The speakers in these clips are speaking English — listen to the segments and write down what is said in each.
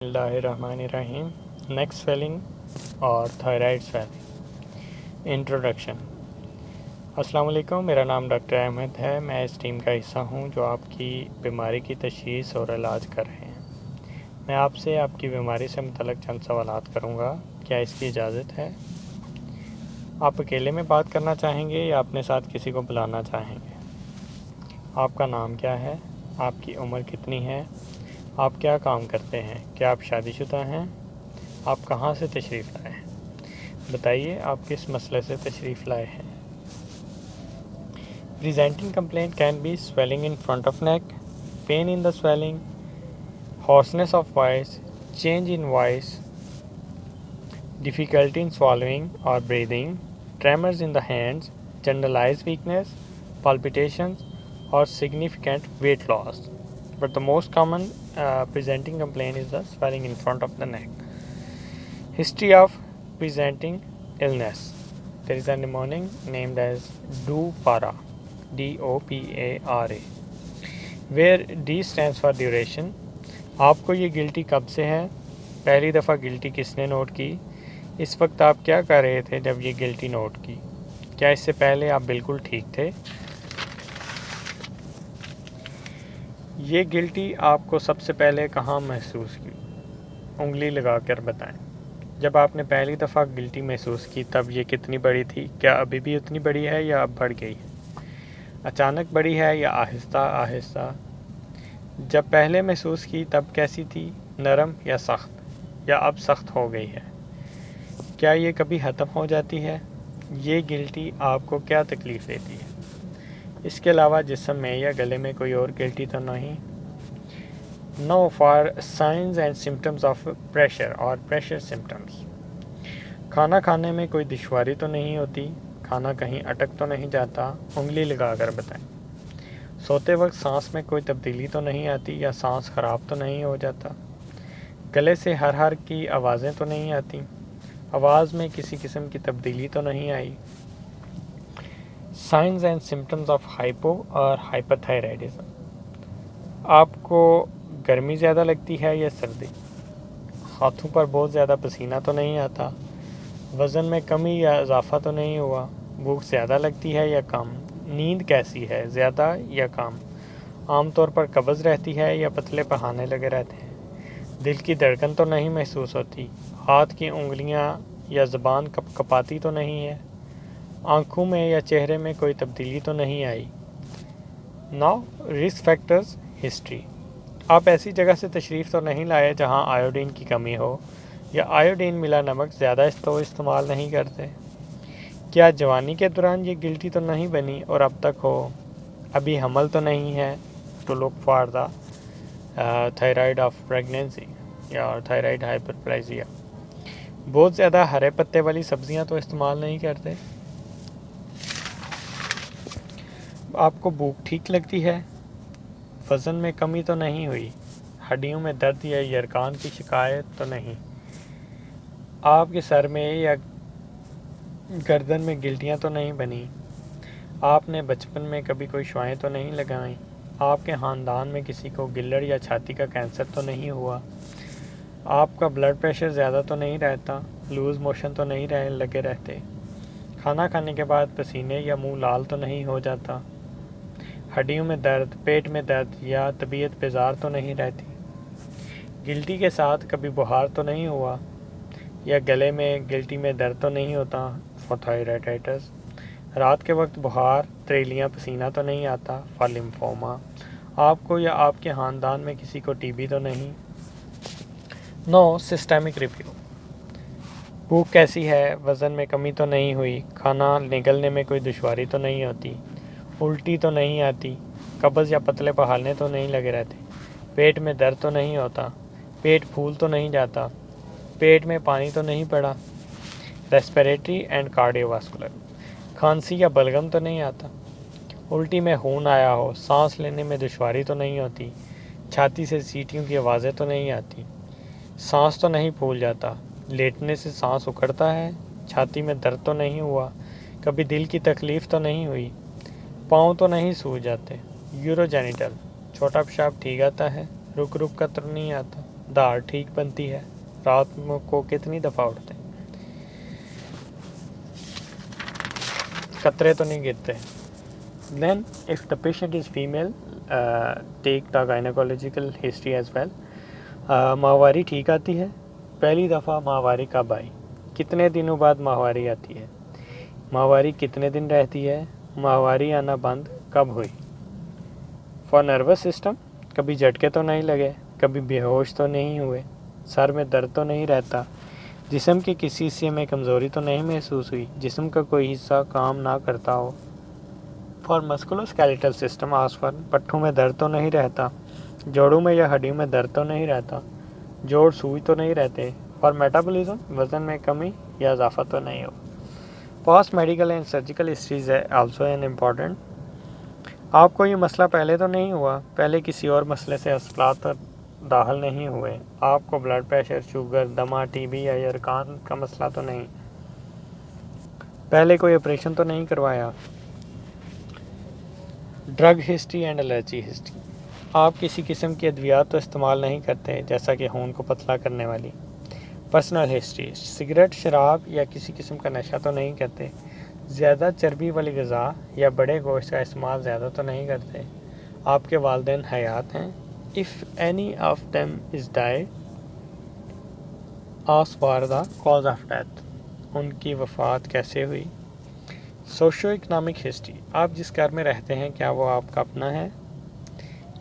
बिस्मिल्लाहिर्रहमानिर्रहीम। नेक स्वेलिंग और thyroid swelling. Introduction. अस्सलाम वालेकुम, मेरा नाम डॉक्टर अहमद है। मैं इस टीम का हिस्सा हूं जो आपकी बीमारी की तशख़ीस और इलाज कर रहे हैं। मैं आपसे आपकी बीमारी से मुतल्लिक़ चंद सवालात करूंगा। क्या इसकी इजाज़त है? आप अकेले में बात करना चाहेंगे या अपने साथ किसी को बुलाना चाहेंगे? आपका नाम क्या है? आपकी उम्र कितनी है? आप क्या काम करते हैं? क्या आप शादीशुदा हैं? आप कहाँ से तशरीफ़ लाए हैं? बताइए, आप किस मसले से तशरीफ़ लाए हैं? Presenting complaint can be swelling in front of neck, pain in the swelling, hoarseness of voice, change in voice, difficulty in swallowing or breathing, tremors in the hands, generalized weakness, palpitations, or significant weight loss. But the most common presenting complaint is the swelling in front of the neck. History of presenting illness. There is a pneumonia named as DOPARA, DOPARA, where D stands for duration. आपको ये guilty कब से है? पहली दफ़ा guilty किसने note की? इस वक्त आप क्या कर रहे थे जब ये गिल्टी नोट की? क्या इससे पहले आप बिल्कुल ठीक थे? ये गिल्टी आपको सबसे पहले कहाँ महसूस की? उंगली लगाकर बताएं। जब आपने पहली दफ़ा गिल्टी महसूस की तब ये कितनी बड़ी थी? क्या अभी भी उतनी बड़ी है या अब बढ़ गई है? अचानक बड़ी है या आहिस्ता आहिस्ता? जब पहले महसूस की तब कैसी थी? नरम या सख्त, या अब सख्त हो गई है? क्या ये कभी ख़त्म हो जाती है? ये गिल्टी आपको क्या तकलीफ़ देती है? इसके अलावा जिस्म में या गले में कोई और गिल्टी तो नहीं? No for signs and symptoms of pressure और प्रेशर सिम्टम्स। खाना खाने में कोई दुश्वारी तो नहीं होती? खाना कहीं अटक तो नहीं जाता? उंगली लगा कर बताएं। सोते वक्त सांस में कोई तब्दीली तो नहीं आती या सांस ख़राब तो नहीं हो जाता? गले से हर की आवाज़ें तो नहीं आती? आवाज़ में किसी किस्म की तब्दीली तो नहीं आई? Signs and symptoms of hypo और हाइपरथायराइडिज्म। आपको गर्मी ज़्यादा लगती है या सर्दी? हाथों पर बहुत ज़्यादा पसीना तो नहीं आता? वज़न में कमी या इजाफा तो नहीं हुआ? भूख ज़्यादा लगती है या कम? नींद कैसी है, ज़्यादा या कम? आमतौर पर कब्ज़ रहती है या पतले बहाने लगे रहते हैं? दिल की धड़कन तो नहीं महसूस होती? हाथ की उंगलियां या ज़बान कपाती तो नहीं है? आँखों में या चेहरे में कोई तब्दीली तो नहीं आई? Now risk factors history. आप ऐसी जगह से तशरीफ़ तो नहीं लाए जहां आयोडीन की कमी हो, या आयोडीन मिला नमक ज़्यादा इस्तेमाल नहीं करते? क्या जवानी के दौरान ये गिल्टी तो नहीं बनी और अब तक हो? अभी हमल तो नहीं है? To look for the thyroid of pregnancy या थायराइड हाइपरप्लेजिया। बहुत ज़्यादा हरे पत्ते वाली सब्ज़ियां तो इस्तेमाल नहीं करते? आपको भूख ठीक लगती है? वज़न में कमी तो नहीं हुई? हड्डियों में दर्द या यरकान की शिकायत तो नहीं? आपके सर में या गर्दन में गिल्टियाँ तो नहीं बनी? आपने बचपन में कभी कोई शुआएं तो नहीं लगाईं? आपके ख़ानदान में किसी को गिल्लड़ या छाती का कैंसर तो नहीं हुआ? आपका ब्लड प्रेशर ज़्यादा तो नहीं रहता? लूज़ मोशन तो नहीं लगे रहते? खाना खाने के बाद पसीने या मुंह लाल तो नहीं हो जाता? हड्डियों में दर्द, पेट में दर्द या तबीयत बेजार तो नहीं रहती? गिल्टी के साथ कभी बुखार तो नहीं हुआ? या गले में गिल्टी में दर्द तो नहीं होता? For thyroiditis. रात के वक्त बुखार, त्रेलियाँ, पसीना तो नहीं आता? For lymphoma. आपको या आपके ख़ानदान में किसी को टीबी तो नहीं? No systemic review. भूख कैसी है? वज़न में कमी तो नहीं हुई? खाना निगलने में कोई दुश्वारी तो नहीं होती? उल्टी तो नहीं आती? कब्ज़ या पतले पहाड़ने तो नहीं लगे रहते? पेट में दर्द तो नहीं होता? पेट फूल तो नहीं जाता? पेट में पानी तो नहीं पड़ा? Respiratory and cardiovascular. खांसी या बलगम तो नहीं आता? उल्टी में खून आया हो? सांस लेने में दुश्वारी तो नहीं होती? छाती से सीटियों की आवाज़ें तो नहीं आती? सांस तो नहीं फूल जाता? लेटने से सांस उखड़ता है? छाती में दर्द तो नहीं हुआ? कभी दिल की तकलीफ़ तो नहीं हुई? पाँव तो नहीं सूज जाते? यूरोजेनिटल। छोटा पेशाब ठीक आता है? रुक रुक कर तो नहीं आता? دال ٹھیک بنتی ہے؟ رات کو کتنی دفعہ اٹھتے ہیں؟ قطرے تو نہیں گرتے. Then if the patient is female, take the gynecological history as well. ماہواری ٹھیک آتی ہے؟ پہلی دفعہ ماہواری کب آئی؟ کتنے دنوں بعد ماہواری آتی ہے؟ ماہواری کتنے دن رہتی ہے؟ ماہواری آنا بند کب ہوئی؟ فار نروس سسٹم، کبھی جھٹکے تو نہیں لگے، کبھی بے ہوش تو نہیں ہوئے، سر میں درد تو نہیں رہتا، جسم کے کسی حصے میں کمزوری تو نہیں محسوس ہوئی، جسم کا کوئی حصہ کام نہ کرتا ہو؟ فار مسکولوسکیلیٹل سسٹم آسفر، پٹھوں میں درد تو نہیں رہتا، جوڑوں میں یا ہڈیوں میں درد تو نہیں رہتا، جوڑ سوئی تو نہیں رہتے؟ فار میٹابولزم، وزن میں کمی یا اضافہ تو نہیں ہو؟ Past medical and surgical histories ہے آلسو این امپورٹنٹ. آپ کو یہ مسئلہ پہلے تو نہیں ہوا؟ پہلے کسی اور مسئلے سے ہسپتال داخل نہیں ہوئے؟ آپ کو بلڈ پریشر، شوگر، دمہ، ٹی بی یا یرقان کا مسئلہ تو نہیں؟ پہلے کوئی آپریشن تو نہیں کروایا؟ Drug history and allergy history. آپ کسی قسم کی ادویات تو استعمال نہیں کرتے جیسا کہ خون کو پتلا کرنے والی؟ پرسنل ہسٹری، سگریٹ، شراب یا کسی قسم کا نشہ تو نہیں کرتے؟ زیادہ چربی والی غذا یا بڑے گوشت کا استعمال زیادہ تو نہیں کرتے؟ آپ کے والدین حیات ہیں؟ if any of them is died, ask for the cause of death. ان کی وفات کیسے ہوئی؟ سوشو اکنامک ہسٹری، آپ جس گھر میں رہتے ہیں کیا وہ آپ کا اپنا ہے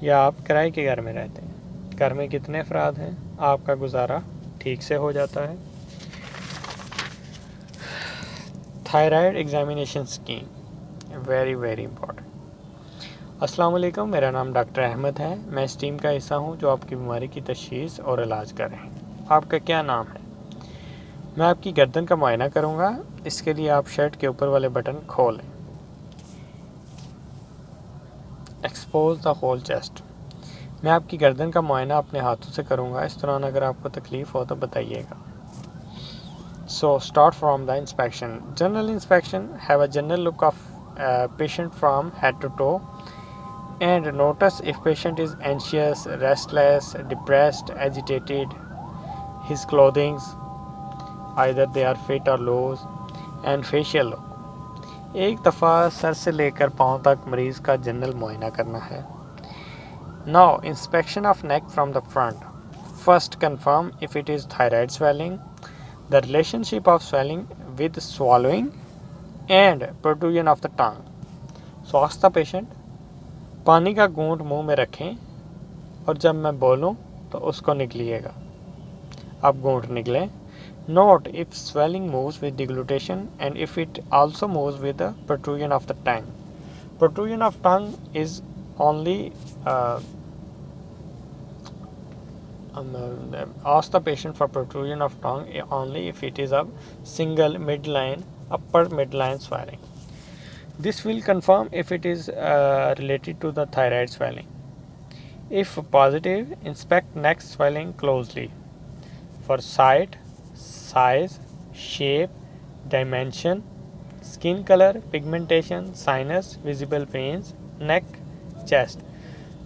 یا آپ کرائے کے گھر میں رہتے ہیں؟ گھر میں کتنے افراد ہیں؟ آپ کا گزارا ٹھیک سے ہو جاتا ہے؟ Thyroid examination scheme, very very important. السلام علیکم، میرا نام ڈاکٹر احمد ہے. میں اس ٹیم کا حصہ ہوں جو آپ کی بیماری کی تشخیص اور علاج کر رہے ہیں. آپ کا کیا نام ہے؟ میں آپ کی گردن کا معائنہ کروں گا. اس کے لیے آپ شرٹ کے اوپر والے بٹن کھولیں. Expose the whole chest. میں آپ کی گردن کا معائنہ اپنے ہاتھوں سے کروں گا. اس دوران اگر آپ کو تکلیف ہو تو بتائیے گا. So start from the inspection. General inspection, have a general look of patient from head to toe and notice if patient is anxious, restless, depressed, agitated. His clothing, either they are fit or loose, and facial look. ایک دفعہ سر سے لے کر پاؤں تک مریض کا general معائنہ کرنا ہے. Now inspection of neck from the front. First confirm if it is thyroid swelling, the relationship of swelling with swallowing and protrusion of the tongue. So ask the patient. پانی کا گھونٹ منہ میں رکھیں اور جب میں بولوں تو اس کو نگلیے گا. اب گھونٹ نگلیں. Note if swelling moves with deglutition and if it also moves with the protrusion of the tongue. Protrusion of tongue is only ask the patient for protrusion of tongue only if it is a single midline, upper midline swelling. This will confirm if it is related to the thyroid swelling. If positive, inspect neck swelling closely for site, size, shape, dimension, skin color, pigmentation, sinus, visible pains, neck, chest.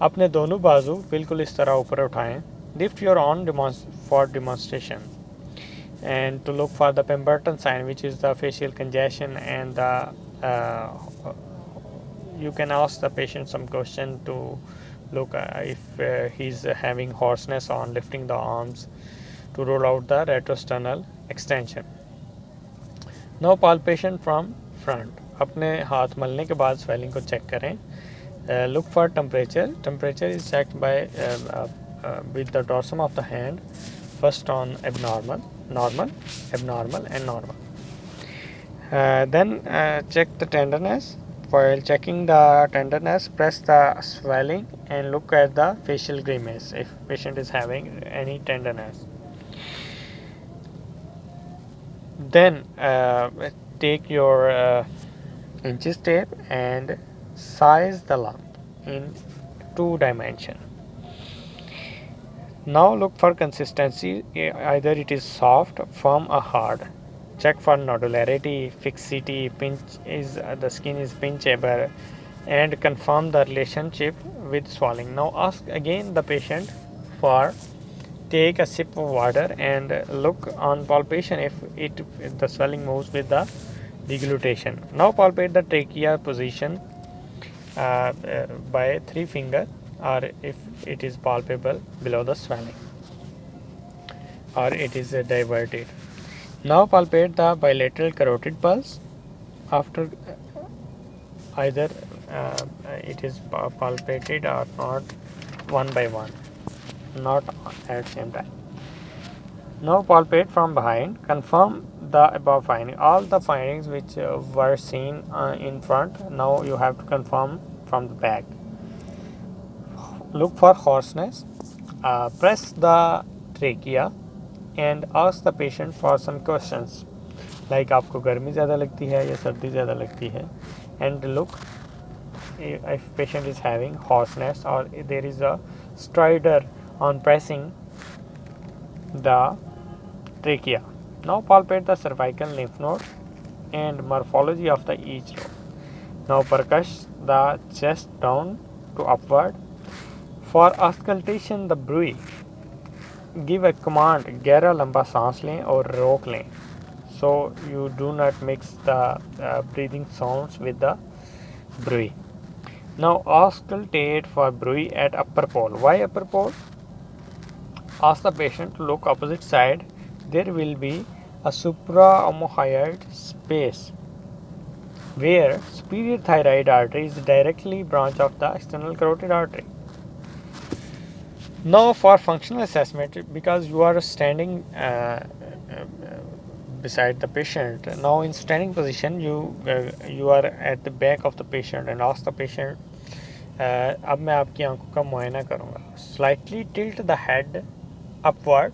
اپنے دونوں بازو بالکل اس طرح اوپر اٹھائیں. Lift your arm for demonstration and to look for the Pemberton sign, which is the facial congestion, and you can ask the patient some question to look if he's having hoarseness on lifting the arms to rule out the retrosternal extension. Now palpation from front. اپنے ہاتھ ملنے کے بعد swelling کو check کریں. Look for temperature. Temperature is checked by with the dorsum of the hand, first on abnormal, normal, abnormal and normal. Then check the tenderness. While checking the tenderness, press the swelling and look at the facial grimace if patient is having any tenderness. Then take your inches tape and size the lump in 2 dimension. Now look for consistency, either it is soft, firm or hard. Check for nodularity, fixity, pinch is the skin is pinchable, and confirm the relationship with swelling. Now ask again the patient for take a sip of water and look on palpation if the swelling moves with the deglutition. Now palpate the trachea position by 3 finger, or if it is palpable below the swelling or it is diverted. Now palpate the bilateral carotid pulse after either it is palpated or not, one by one, not at same time. Now palpate from behind. Confirm the above finding. All the findings which were seen in front, now you have to confirm from the back. Look for hoarseness. Press the trachea and ask the patient for some questions like आपको गर्मी ज़्यादा लगती है या सर्दी ज़्यादा लगती है, and look if patient is having hoarseness or there is a stridor on pressing the trachea. Now palpate the cervical lymph node and morphology of the each node. Now percuss the chest down to upward. For auscultation the bruit, give a command गहरा लंबा सांस लें और रोक लें, so you do not mix the breathing sounds with the bruit. Now auscultate for bruit at upper pole. Why upper pole? Ask the patient to look opposite side. There will be a supraomohyoid space where superior thyroid artery is directly branch of the external carotid artery. Now for functional assessment, because you are standing beside the patient, now in standing position you are at the back of the patient and ask the patient, अब मैं आपकी आंखों का मुआयना करूँगा. Slightly tilt the head upward,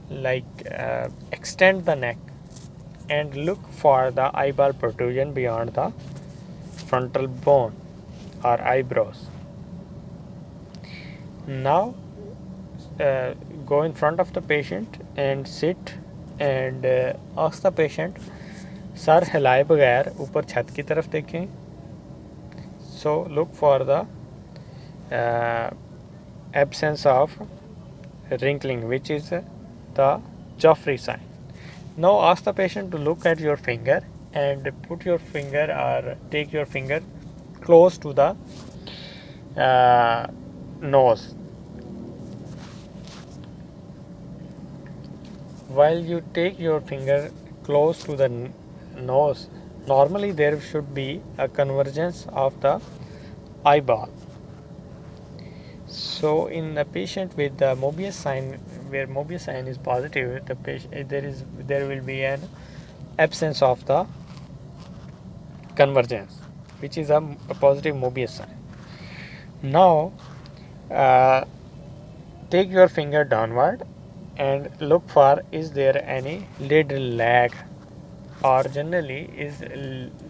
like extend the neck and look for the eyeball protrusion beyond the frontal bone or eyebrows. Now go in front of the patient and sit and ask the patient, sir हिलाए बगैर ऊपर छत की तरफ देखें. So look for the absence of wrinkling, which is the Joffrey sign. Now ask the patient to look at your finger and put your finger or take your finger close to the nose. While you take your finger close to the nose, normally there should be a convergence of the eyeball. So in the patient with the Mobius sign, where Mobius sign is positive, the patient, there will be an absence of the convergence, which is a positive Mobius sign. Now take your finger downward and look for, is there any lid lag, or generally is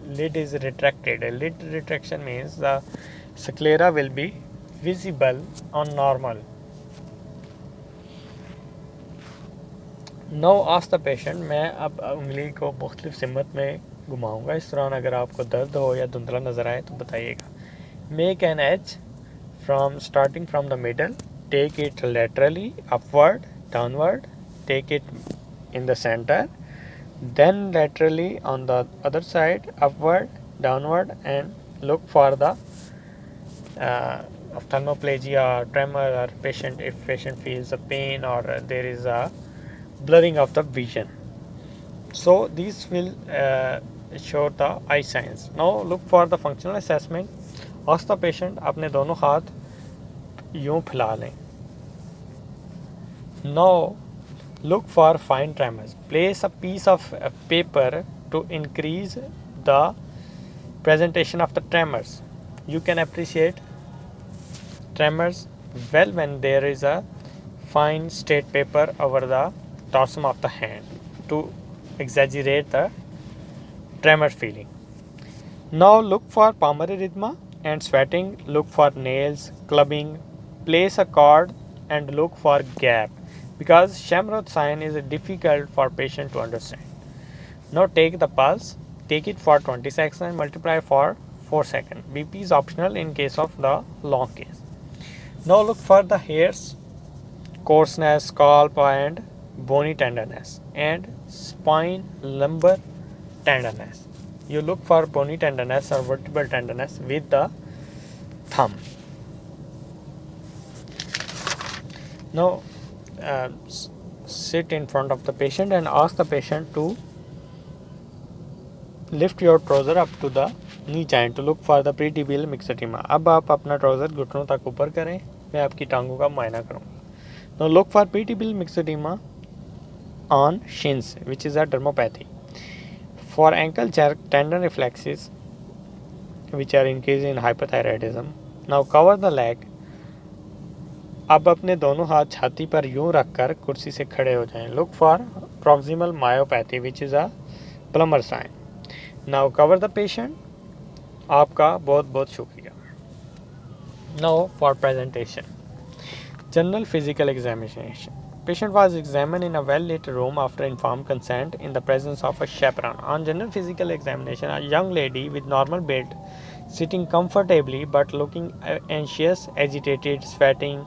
lid is retracted. A lid retraction means the sclera will be visible on normal. Now ask the patient, मैं अब उंगली को मुख्तलिफ सिमत में घुमाऊंगा. इस दौरान अगर आपको दर्द हो या धुंधला नज़र आए तो बताइएगा. Make an edge from starting from the middle, take it laterally, upward, downward, take it in the center, then laterally on the other side, upward, downward, and look for the ophthalmoplegia or tremor, or patient, if patient feels a pain or there is a blurring of the vision. So these will show the eye signs. Now look for the functional assessment. Ask the patient, अपने दोनों हाथ यूं फैला लें. Now look for fine tremors. Place a piece of paper to increase the presentation of the tremors. You can appreciate tremors well when there is a fine straight paper over the dorsum of the hand to exaggerate the tremor feeling. Now look for palmar erythema and sweating. Look for nails, clubbing. Place a cord and look for gap, because Shamroth sign is difficult for patient to understand. Now take the pulse, take it for 20 seconds and multiply for 4 seconds. BP is optional in case of the long case. Now look for the hairs coarseness, scalp and bony tenderness, and spine lumbar tenderness. You look for bony tenderness or vertebral tenderness with the thumb. Now sit in front of the patient and ask the patient to lift your trouser up to the knee joint to look for the pretibial myxedema. अब आप अपना trouser घुटनों तक ऊपर करें, मैं आपकी टांगों का मुआयना करूँगा. Now look for pretibial myxedema on shins, which is a dermopathy. For ankle jerk tendon reflexes, which are increased in hypothyroidism. Now cover the leg. अब अपने दोनों हाथ छाती पर यूं रखकर कुर्सी से खड़े हो जाएं. Look for proximal myopathy, which is a plumber sign. Now cover the patient. आपका बहुत बहुत शुक्रिया. Now for presentation. General physical examination. Patient was examined in a well-lit room after informed consent in the presence of a chaperone. On general physical examination, a young lady with normal build, sitting comfortably but looking anxious, agitated, sweating,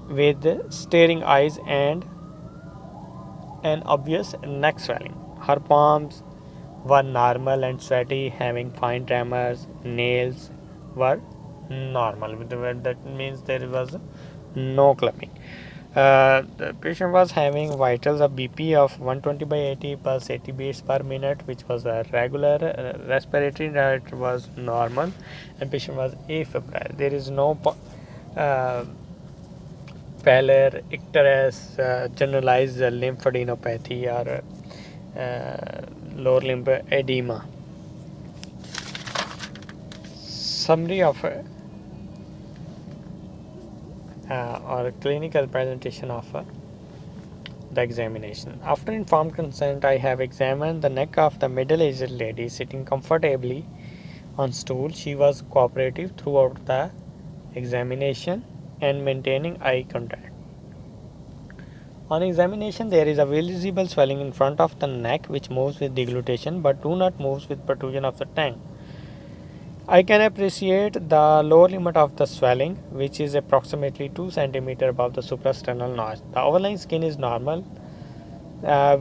with staring eyes and an obvious neck swelling. Her palms were normal and sweaty, having fine tremors. Nails were normal. That means there was no clubbing. The patient was having vitals of BP of 120/80 pulse 80 beats per minute, which was a regular. Respiratory rate was normal, and patient was afebrile. There is no pallor, icterus, generalized lymphadenopathy or lower limb edema. Summary of or clinical presentation of the examination. After informed consent, I have examined the neck of the middle-aged lady sitting comfortably on stool. She was cooperative throughout the examination and maintaining eye contact. On examination, there is a visible swelling in front of the neck which moves with deglutition but do not move with protrusion of the tongue. I can appreciate the lower limit of the swelling, which is approximately 2 cm above the suprasternal notch. The overlying skin is normal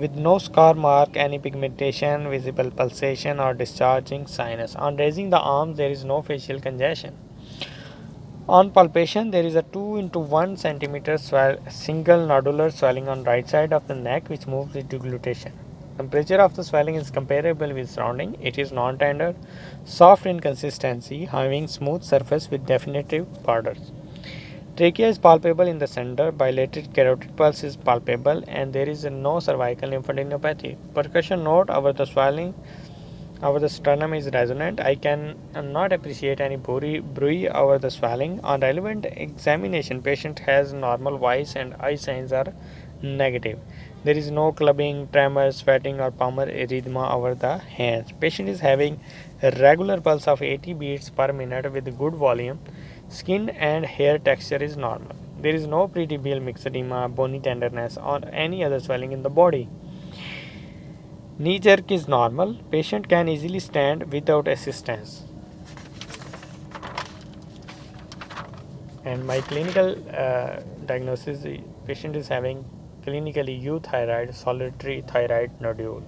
with no scar mark, any pigmentation, visible pulsation or discharging sinus. On raising the arms, there is no facial congestion. On palpation, there is a 2 into 1 cm single nodular swelling on right side of the neck which moves with deglutition. Temperature of the swelling is comparable with surrounding. It is non-tender, soft in consistency, having smooth surface with definitive borders. Trachea is palpable in the center, bilated carotid pulse is palpable, and there is no cervical lymphadenopathy. Percussion note over the swelling over the sternum is resonant. I can not appreciate any bruit over the swelling. On relevant examination, patient has normal voice and eye signs are negative. There is no clubbing, tremor, sweating or palmar erythema over the hands. Patient is having a regular pulse of 80 beats per minute with good volume. Skin and hair texture is normal. There is no pretibial myxedema, bony tenderness or any other swelling in the body. Knee jerk is normal. Patient can easily stand without assistance. And my clinical diagnosis: patient is having clinically euthyroid solitary thyroid nodule.